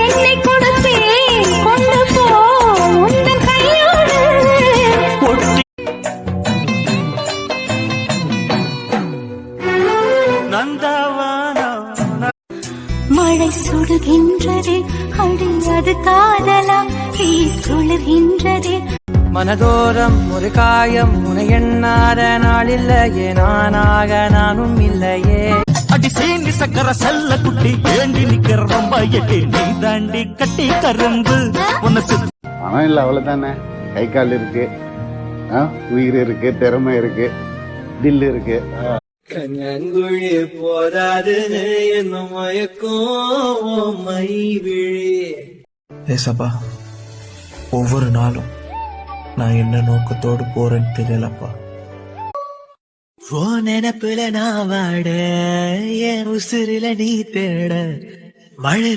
என்னை கொடுத்தே கொண்டு போ உந்தன் கையோடு. மழை சுடுகின்றதே அடி அது காதலா தீ குளிர்கின்றதே. மனதோரம் ஒரு காயம் உனை எண்ணாத நாளில்லையே நானாக நானும் இல்லையே. அடி சீனி சக்கர செல்ல குட்டி ஏண்டி நிக்கிற ரொம்ப எட்டி நீ தாண்டி கட்டி கரும்பு உன்னை பணம் இல்லை அவ்வளவுதானே. கை கால் இருக்கு, உயிர் இருக்கு, திறமை இருக்கு, தில் இருக்கு. கண்ணங்குழி போதாது என்ன மயக்கும் மை விழி. ஏசப்பா, ஒவ்வொரு நாளும் நான் என்ன நோக்கத்தோடு போறேன்னு தெரியலப்பா. ஓ நினப்புல நான் வாட என் உசுரில நீ தேட மழை